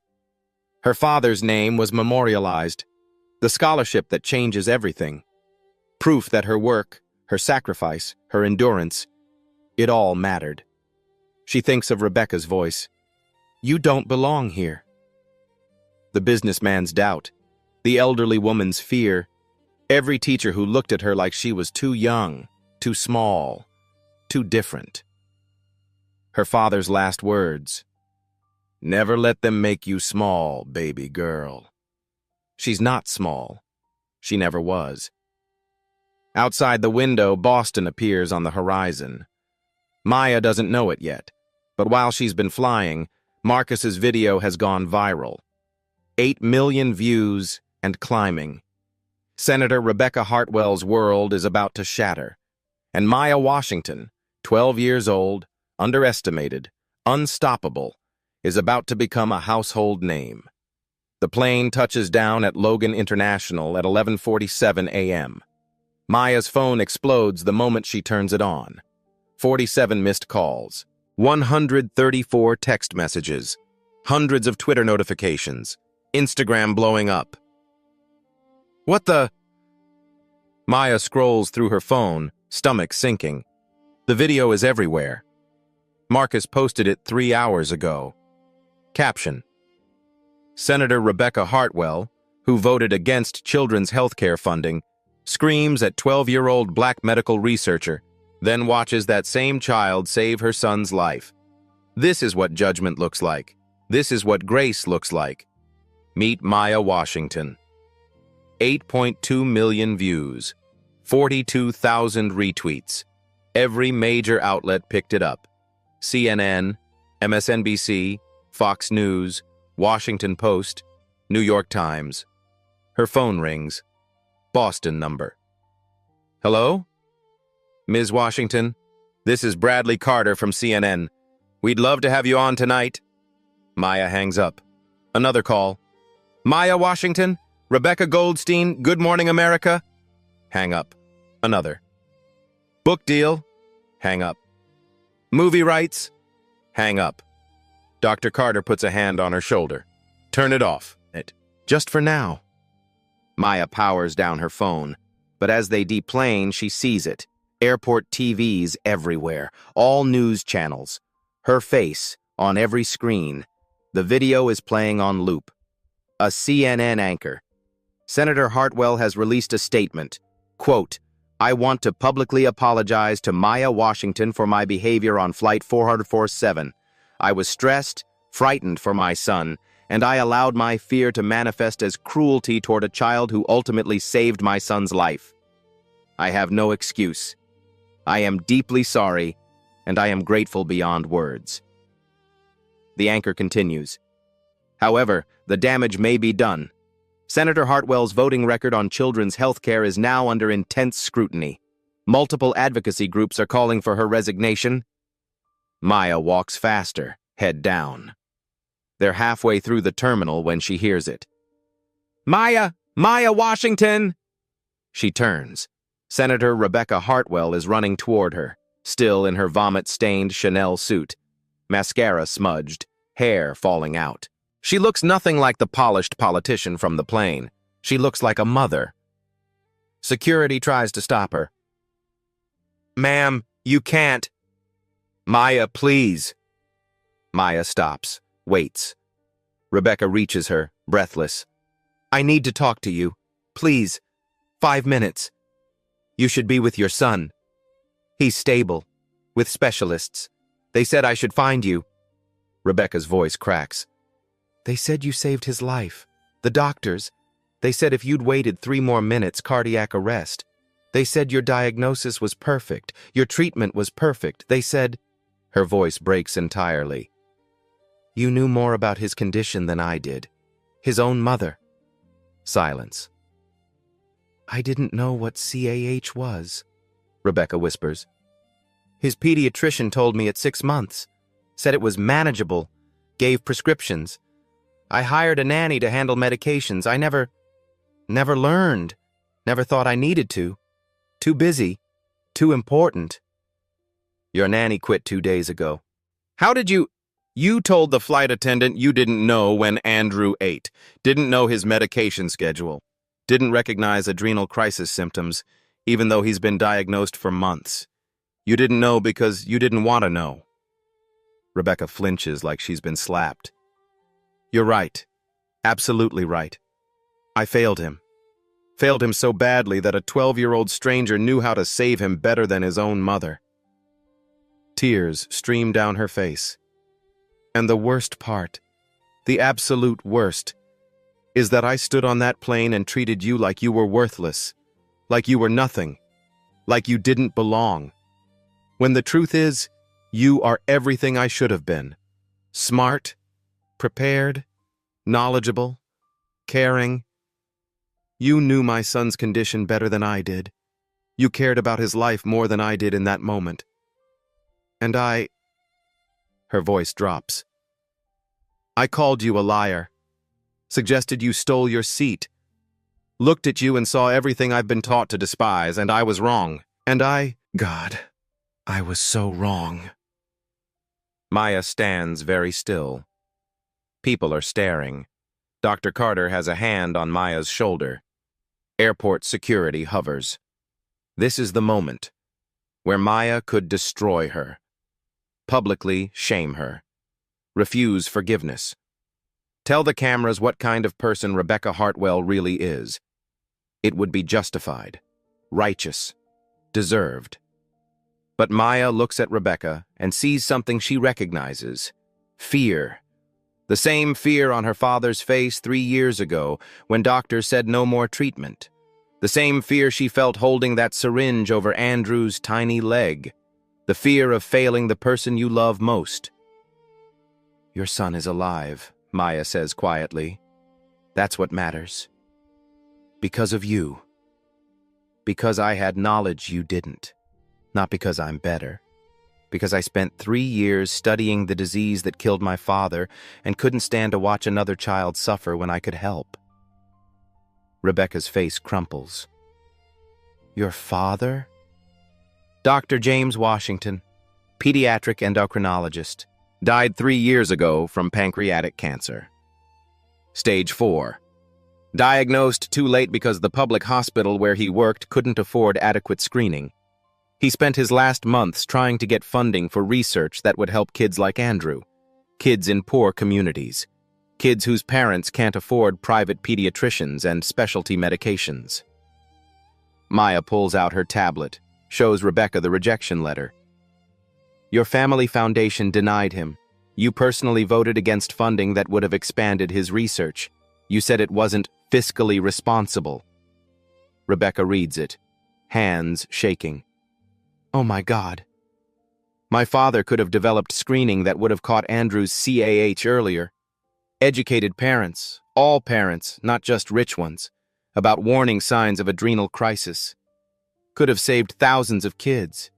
Her father's name was memorialized. The scholarship that changes everything. Proof that her work, her sacrifice, her endurance, it all mattered. She thinks of Rebecca's voice. You don't belong here. The businessman's doubt. The elderly woman's fear. Every teacher who looked at her like she was too young, too small, too different. Her father's last words. Never let them make you small, baby girl. She's not small. She never was. Outside the window, Boston appears on the horizon. Maya doesn't know it yet, but while she's been flying, Marcus's video has gone viral. 8 million views and climbing. Senator Rebecca Hartwell's world is about to shatter, and Maya Washington, 12 years old, underestimated, unstoppable, is about to become a household name. The plane touches down at Logan International at 11:47 a.m. Maya's phone explodes the moment she turns it on. 47 missed calls, 134 text messages, hundreds of Twitter notifications, Instagram blowing up. What the? Maya scrolls through her phone, stomach sinking. The video is everywhere. Marcus posted it 3 hours ago. Caption. Senator Rebecca Hartwell, who voted against children's health care funding, screams at 12-year-old black medical researcher, then watches that same child save her son's life. This is what judgment looks like. This is what grace looks like. Meet Maya Washington. 8.2 million views, 42,000 retweets. Every major outlet picked it up. CNN, MSNBC, Fox News, Washington Post, New York Times. Her phone rings. Boston number. Hello? Ms. Washington, this is Bradley Carter from CNN. We'd love to have you on tonight. Maya hangs up. Another call. Maya Washington? Rebecca Goldstein, Good Morning America? Hang up. Another. Book deal? Hang up. Movie rights? Hang up. Dr. Carter puts a hand on her shoulder. Turn it off. Just for now. Maya powers down her phone, but as they deplane, she sees it. Airport TVs everywhere, all news channels. Her face on every screen. The video is playing on loop. A CNN anchor. Senator Hartwell has released a statement. Quote, I want to publicly apologize to Maya Washington for my behavior on Flight 447. I was stressed, frightened for my son, and I allowed my fear to manifest as cruelty toward a child who ultimately saved my son's life. I have no excuse. I am deeply sorry, and I am grateful beyond words. The anchor continues. However, the damage may be done. Senator Hartwell's voting record on children's health care is now under intense scrutiny. Multiple advocacy groups are calling for her resignation. Maya walks faster, head down. They're halfway through the terminal when she hears it. "Maya! Maya Washington!" She turns. Senator Rebecca Hartwell is running toward her, still in her vomit-stained Chanel suit, mascara smudged, hair falling out. She looks nothing like the polished politician from the plane. She looks like a mother. Security tries to stop her. "Ma'am, you can't." "Maya, please." Maya stops, waits. Rebecca reaches her, breathless. "I need to talk to you. Please. 5 minutes. You should be with your son. He's stable, with specialists. They said I should find you." Rebecca's voice cracks. "They said you saved his life. The doctors. They said if you'd waited 3 more minutes, cardiac arrest. They said your diagnosis was perfect. Your treatment was perfect. They said—" Her voice breaks entirely. "You knew more about his condition than I did. His own mother." Silence. "I didn't know what CAH was," Rebecca whispers. "His pediatrician told me at 6 months. Said it was manageable. Gave prescriptions. I hired a nanny to handle medications. I never learned. Never thought I needed to. Too busy. Too important." "Your nanny quit 2 days ago." "How did you—" "You told the flight attendant you didn't know when Andrew ate, didn't know his medication schedule, didn't recognize adrenal crisis symptoms, even though he's been diagnosed for months. You didn't know because you didn't want to know." Rebecca flinches like she's been slapped. "You're right. Absolutely right. I failed him. Failed him so badly that a 12-year-old stranger knew how to save him better than his own mother." Tears stream down her face. "And the worst part, the absolute worst, is that I stood on that plane and treated you like you were worthless, like you were nothing, like you didn't belong. When the truth is, you are everything I should have been. Smart, prepared, knowledgeable, caring. You knew my son's condition better than I did. You cared about his life more than I did in that moment. And I—" Her voice drops. "I called you a liar. Suggested you stole your seat. Looked at you and saw everything I've been taught to despise, and I was wrong. And God, I was so wrong." Maya stands very still. People are staring. Dr. Carter has a hand on Maya's shoulder. Airport security hovers. This is the moment where Maya could destroy her. Publicly shame her. Refuse forgiveness. Tell the cameras what kind of person Rebecca Hartwell really is. It would be justified, righteous, deserved. But Maya looks at Rebecca and sees something she recognizes. Fear. The same fear on her father's face 3 years ago when doctors said no more treatment. The same fear she felt holding that syringe over Andrew's tiny leg. The fear of failing the person you love most. "Your son is alive," Maya says quietly. "That's what matters. Because of you. Because I had knowledge you didn't. Not because I'm better. Because I spent 3 years studying the disease that killed my father and couldn't stand to watch another child suffer when I could help." Rebecca's face crumples. "Your father?" "Dr. James Washington, pediatric endocrinologist. Died 3 years ago from pancreatic cancer. Stage 4. Diagnosed too late because the public hospital where he worked couldn't afford adequate screening. He spent his last months trying to get funding for research that would help kids like Andrew, kids in poor communities, kids whose parents can't afford private pediatricians and specialty medications." Maya pulls out her tablet, shows Rebecca the rejection letter. "Your family foundation denied him. You personally voted against funding that would have expanded his research. You said it wasn't fiscally responsible." Rebecca reads it, hands shaking. "Oh my God. My father could have developed screening that would have caught Andrew's CAH earlier. Educated parents, all parents, not just rich ones, about warning signs of adrenal crisis. Could have saved thousands of kids.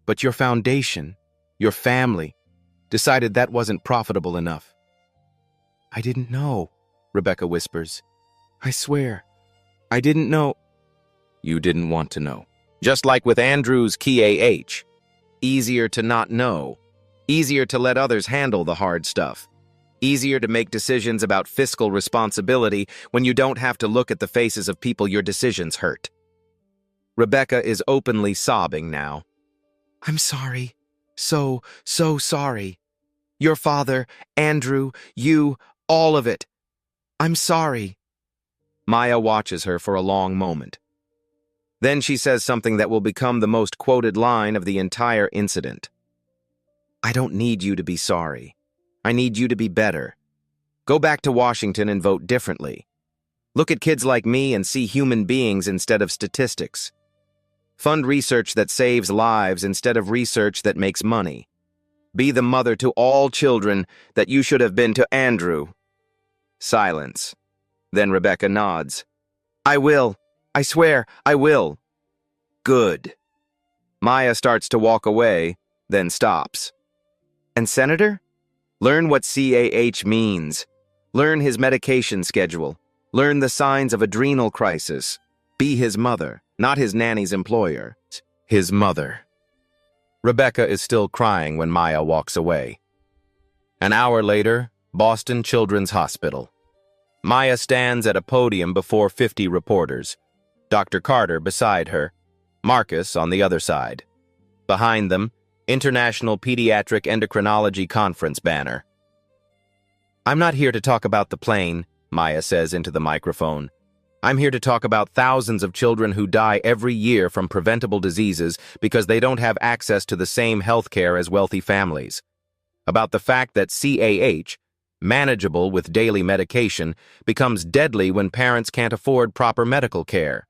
But your foundation, your family, decided that wasn't profitable enough. I didn't know, Rebecca whispers. I swear, I didn't know. You didn't want to know. Just like with Andrew's KAH. Easier to not know. Easier to let others handle the hard stuff. Easier to make decisions about fiscal responsibility when you don't have to look at the faces of people your decisions hurt. Rebecca is openly sobbing now. I'm sorry. So sorry. Your father, Andrew, you, all of it. I'm sorry. Maya watches her for a long moment. Then she says something that will become the most quoted line of the entire incident. I don't need you to be sorry. I need you to be better. Go back to Washington and vote differently. Look at kids like me and see human beings instead of statistics. Fund research that saves lives instead of research that makes money. Be the mother to all children that you should have been to Andrew. Silence. Then Rebecca nods. I will. I swear, I will. Good. Maya starts to walk away, then stops. And Senator? Learn what CAH means. Learn his medication schedule. Learn the signs of adrenal crisis. Be his mother, not his nanny's employer. His mother. Rebecca is still crying when Maya walks away. An hour later, Boston Children's Hospital. Maya stands at a podium before 50 reporters. Dr. Carter beside her, Marcus on the other side. Behind them, International Pediatric Endocrinology Conference banner. I'm not here to talk about the plane, Maya says into the microphone. I'm here to talk about thousands of children who die every year from preventable diseases because they don't have access to the same health care as wealthy families. About the fact that CAH, manageable with daily medication, becomes deadly when parents can't afford proper medical care.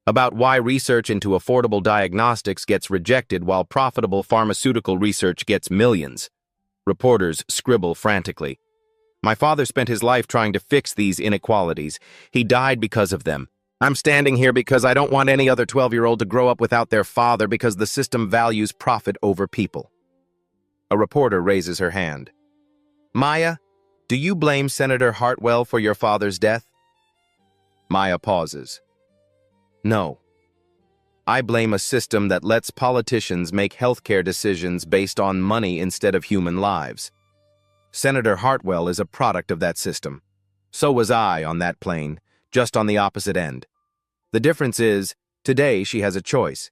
About why research into affordable diagnostics gets rejected while profitable pharmaceutical research gets millions. Reporters scribble frantically. My father spent his life trying to fix these inequalities. He died because of them. I'm standing here because I don't want any other 12-year-old to grow up without their father because the system values profit over people. A reporter raises her hand. Maya, do you blame Senator Hartwell for your father's death? Maya pauses. No. I blame a system that lets politicians make healthcare decisions based on money instead of human lives. Senator Hartwell is a product of that system. So was I on that plane, just on the opposite end. The difference is, today she has a choice.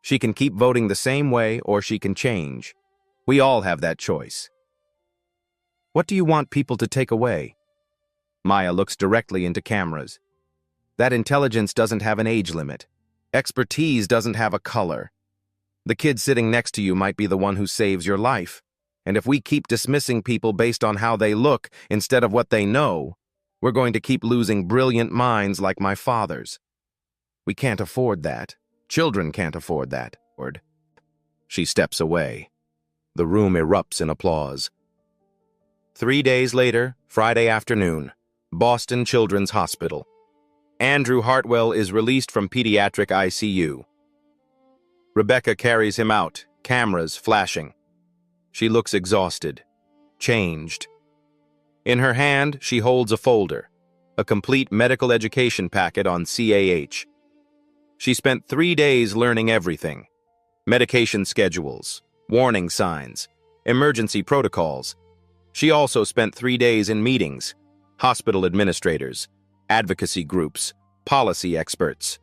She can keep voting the same way or she can change. We all have that choice. What do you want people to take away? Maya looks directly into cameras. That intelligence doesn't have an age limit. Expertise doesn't have a color. The kid sitting next to you might be the one who saves your life. And if we keep dismissing people based on how they look instead of what they know, we're going to keep losing brilliant minds like my father's. We can't afford that. Children can't afford that. She steps away. The room erupts in applause. 3 days later, Friday afternoon, Boston Children's Hospital. Andrew Hartwell is released from pediatric ICU. Rebecca carries him out, cameras flashing. She looks exhausted, changed. In her hand, she holds a folder, a complete medical education packet on CAH. She spent 3 days learning everything: medication schedules, warning signs, emergency protocols. She also spent 3 days in meetings, hospital administrators, advocacy groups, policy experts.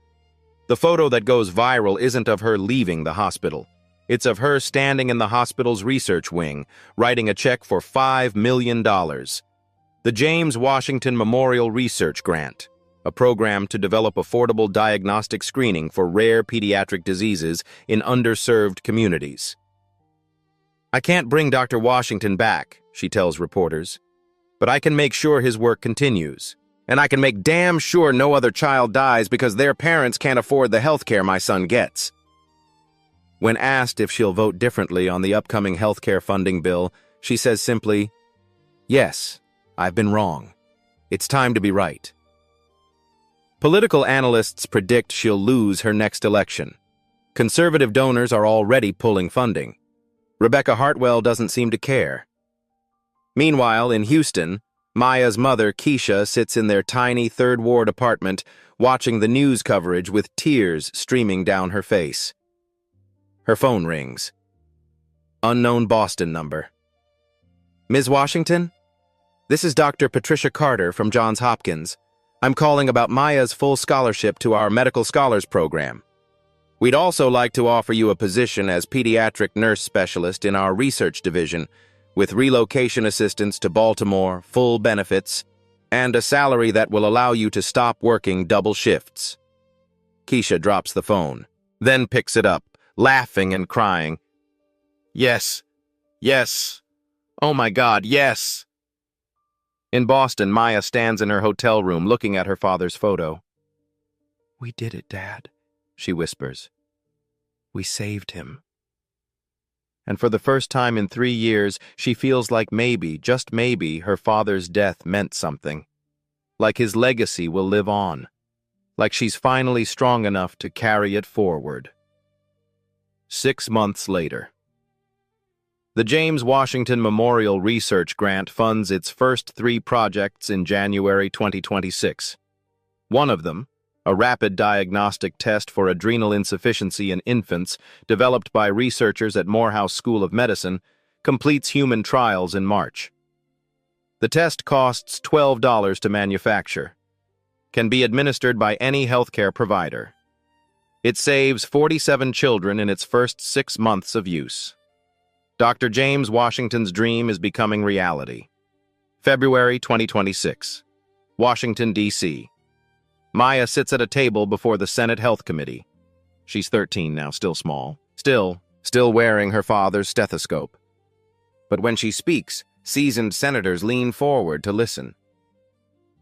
The photo that goes viral isn't of her leaving the hospital. It's of her standing in the hospital's research wing, writing a check for $5 million. The James Washington Memorial Research Grant, a program to develop affordable diagnostic screening for rare pediatric diseases in underserved communities. I can't bring Dr. Washington back, she tells reporters, but I can make sure his work continues. And I can make damn sure no other child dies because their parents can't afford the health care my son gets. When asked if she'll vote differently on the upcoming health care funding bill, she says simply, yes, I've been wrong. It's time to be right. Political analysts predict she'll lose her next election. Conservative donors are already pulling funding. Rebecca Hartwell doesn't seem to care. Meanwhile, in Houston, Maya's mother, Keisha, sits in their tiny Third Ward apartment, watching the news coverage with tears streaming down her face. Her phone rings. Unknown Boston number. Ms. Washington? This is Dr. Patricia Carter from Johns Hopkins. I'm calling about Maya's full scholarship to our Medical Scholars Program. We'd also like to offer you a position as pediatric nurse specialist in our research division, with relocation assistance to Baltimore, full benefits, and a salary that will allow you to stop working double shifts. Keisha drops the phone, then picks it up, laughing and crying. Yes. Yes. Oh my God, yes. In Boston, Maya stands in her hotel room looking at her father's photo. We did it, Dad, she whispers. We saved him. And for the first time in 3 years, she feels like maybe, just maybe, her father's death meant something. Like his legacy will live on. Like she's finally strong enough to carry it forward. 6 months later. The James Washington Memorial Research Grant funds its first 3 projects in January 2026. One of them, a rapid diagnostic test for adrenal insufficiency in infants developed by researchers at Morehouse School of Medicine, completes human trials in March. The test costs $12 to manufacture, can be administered by any healthcare provider. It saves 47 children in its first 6 months of use. Dr. James Washington's dream is becoming reality. February 2026. Washington, D.C. Maya sits at a table before the Senate Health Committee. She's 13 now, still small. Still wearing her father's stethoscope. But when she speaks, seasoned senators lean forward to listen.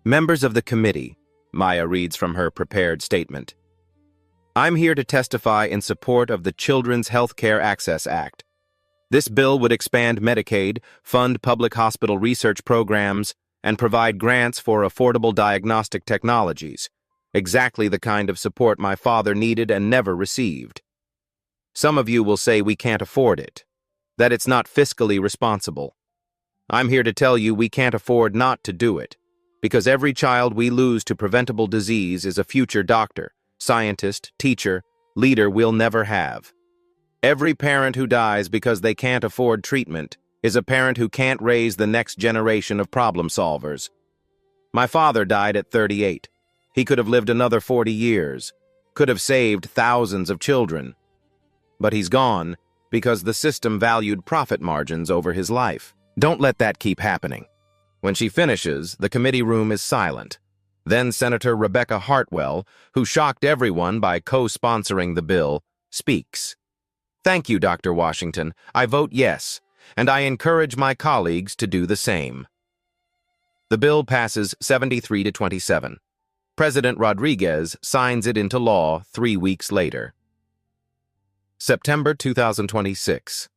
Members of the committee, Maya reads from her prepared statement. I'm here to testify in support of the Children's Health Care Access Act. This bill would expand Medicaid, fund public hospital research programs, and provide grants for affordable diagnostic technologies, exactly the kind of support my father needed and never received. Some of you will say we can't afford it, that it's not fiscally responsible. I'm here to tell you we can't afford not to do it, because every child we lose to preventable disease is a future doctor, scientist, teacher, leader we'll never have. Every parent who dies because they can't afford treatment is a parent who can't raise the next generation of problem solvers. My father died at 38. He could have lived another 40 years, could have saved thousands of children. But he's gone because the system valued profit margins over his life. Don't let that keep happening. When she finishes, the committee room is silent. Then Senator Rebecca Hartwell, who shocked everyone by co-sponsoring the bill, speaks. Thank you, Dr. Washington. I vote yes, and I encourage my colleagues to do the same. The bill passes 73 to 27. President Rodriguez signs it into law 3 weeks later. September 2026.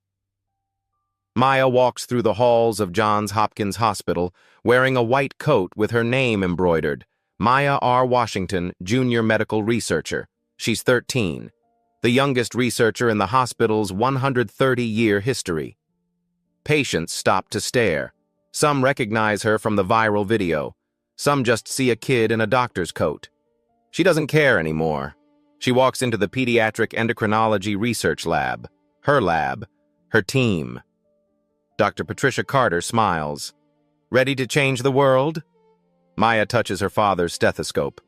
Maya walks through the halls of Johns Hopkins Hospital wearing a white coat with her name embroidered, Maya R. Washington, Junior Medical Researcher. She's 13. The youngest researcher in the hospital's 130-year history. Patients stop to stare. Some recognize her from the viral video. Some just see a kid in a doctor's coat. She doesn't care anymore. She walks into the Pediatric Endocrinology Research Lab. Her team. Dr. Patricia Carter smiles. Ready to change the world? Maya touches her father's stethoscope.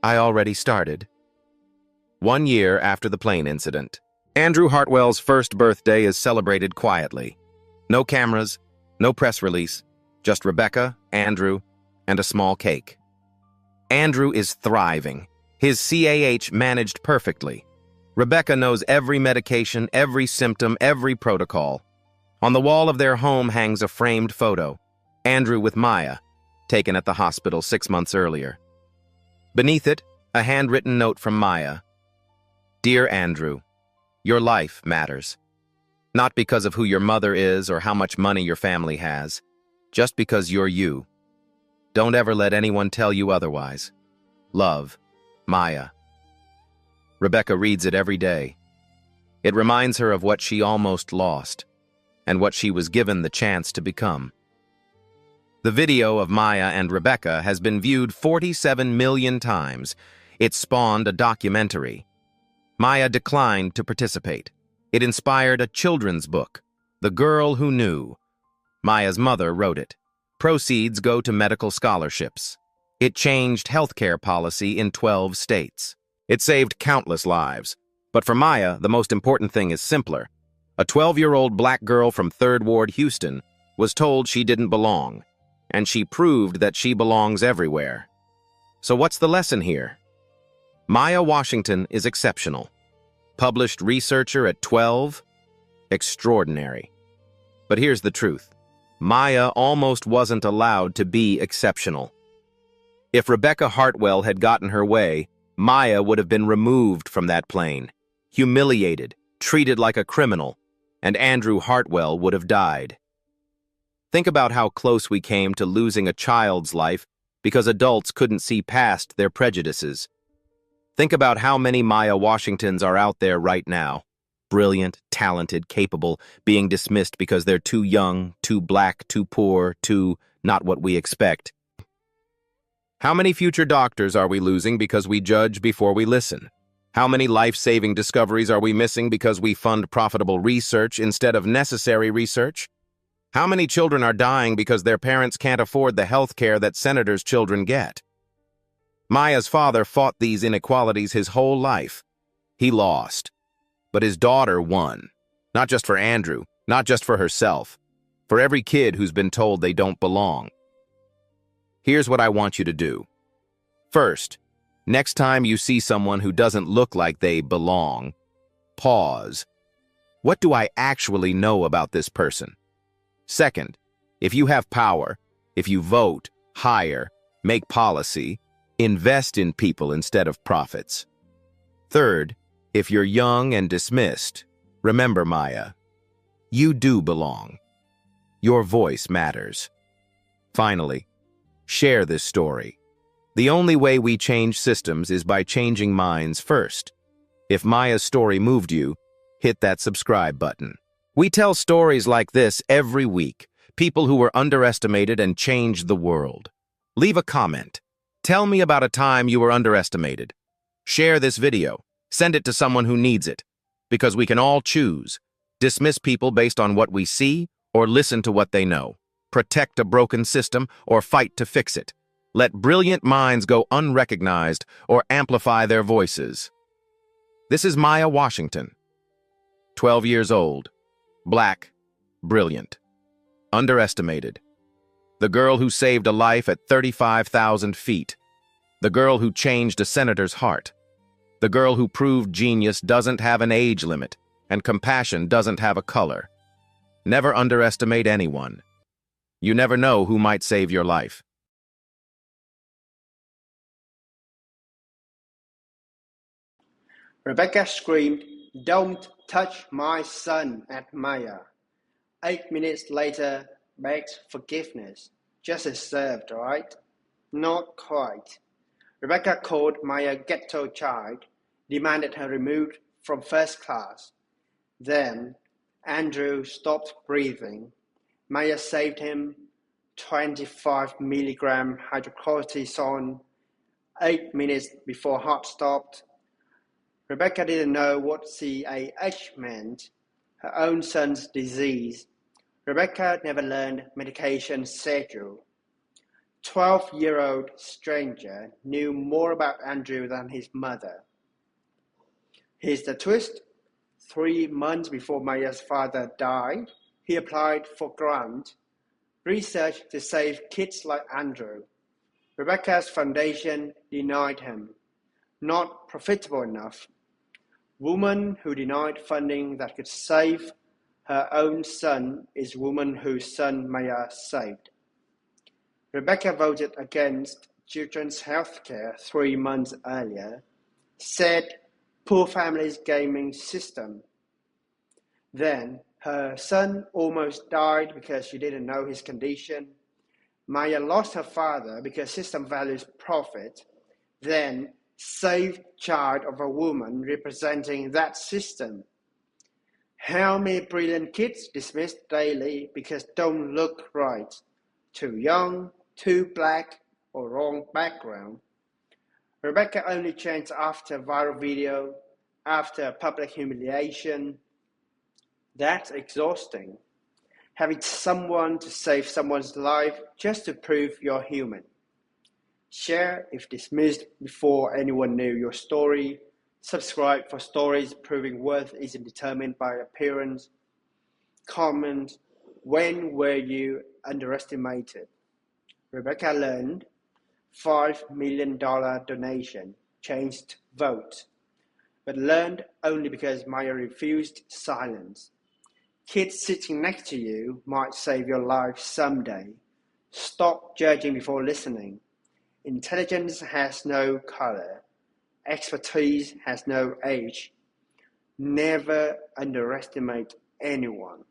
I already started. 1 year after the plane incident. Andrew Hartwell's first birthday is celebrated quietly. No cameras, no press release, just Rebecca, Andrew, and a small cake. Andrew is thriving. His CAH managed perfectly. Rebecca knows every medication, every symptom, every protocol. On the wall of their home hangs a framed photo. Andrew with Maya, taken at the hospital 6 months earlier. Beneath it, a handwritten note from Maya. Dear Andrew, your life matters. Not because of who your mother is or how much money your family has, just because you're you. Don't ever let anyone tell you otherwise. Love, Maya. Rebecca reads it every day. It reminds her of what she almost lost, and what she was given the chance to become. The video of Maya and Rebecca has been viewed 47 million times. It spawned a documentary. Maya declined to participate. It inspired a children's book, The Girl Who Knew. Maya's mother wrote it. Proceeds go to medical scholarships. It changed healthcare policy in 12 states. It saved countless lives. But for Maya, the most important thing is simpler. A 12-year-old black girl from 3rd Ward, Houston, was told she didn't belong, and she proved that she belongs everywhere. So what's the lesson here? Maya Washington is exceptional. Published researcher at 12? Extraordinary. But here's the truth. Maya almost wasn't allowed to be exceptional. If Rebecca Hartwell had gotten her way, Maya would have been removed from that plane, humiliated, treated like a criminal, and Andrew Hartwell would have died. Think about how close we came to losing a child's life because adults couldn't see past their prejudices. Think about how many Maya Washingtons are out there right now. Brilliant, talented, capable, being dismissed because they're too young, too black, too poor, too not what we expect. How many future doctors are we losing because we judge before we listen? How many life-saving discoveries are we missing because we fund profitable research instead of necessary research? How many children are dying because their parents can't afford the health care that senators' children get? Maya's father fought these inequalities his whole life. He lost. But his daughter won. Not just for Andrew, not just for herself, for every kid who's been told they don't belong. Here's what I want you to do. First, next time you see someone who doesn't look like they belong, pause. What do I actually know about this person? Second, if you have power, if you vote, hire, make policy, invest in people instead of profits. Third, if you're young and dismissed, remember, Maya, you do belong. Your voice matters. Finally, share this story. The only way we change systems is by changing minds first. If Maya's story moved you, hit that subscribe button. We tell stories like this every week, people who were underestimated and changed the world. Leave a comment. Tell me about a time you were underestimated. Share this video. Send it to someone who needs it. Because we can all choose. Dismiss people based on what we see or listen to what they know. Protect a broken system or fight to fix it. Let brilliant minds go unrecognized or amplify their voices. This is Maya Washington. 12 years old. Black. Brilliant. Underestimated. The girl who saved a life at 35,000 feet. The girl who changed a senator's heart. The girl who proved genius doesn't have an age limit, and compassion doesn't have a color. Never underestimate anyone. You never know who might save your life. Rebecca screamed, "Don't touch my son," at Maya. 8 minutes later, begged forgiveness. Justice served, right? Not quite. Rebecca called Maya ghetto child, demanded her removed from first class. Then, Andrew stopped breathing. Maya saved him 25 milligram hydrocortisone 8 minutes before heart stopped. Rebecca didn't know what CAH meant, her own son's disease. Rebecca never learned medication schedule. 12-year-old stranger knew more about Andrew than his mother. Here's the twist. 3 months before Maya's father died, he applied for grant, research to save kids like Andrew. Rebecca's foundation denied him. Not profitable enough. Woman who denied funding that could save her own son is woman whose son Maya saved. Rebecca voted against children's health care 3 months earlier, said poor families gaming system. Then her son almost died because she didn't know his condition. Maya lost her father because system values profit, then saved child of a woman representing that system. How many brilliant kids dismissed daily because don't look right, too young, too black, or wrong background. Rebecca only changed after viral video, after public humiliation. That's exhausting. Having someone to save someone's life just to prove you're human. Share if dismissed before anyone knew your story. Subscribe for stories proving worth isn't determined by appearance. Comment, when were you underestimated? Rebecca learned $5 million donation changed vote, but learned only because Maya refused silence. Kids sitting next to you might save your life someday. Stop judging before listening. Intelligence has no color. Expertise has no age. Never underestimate anyone.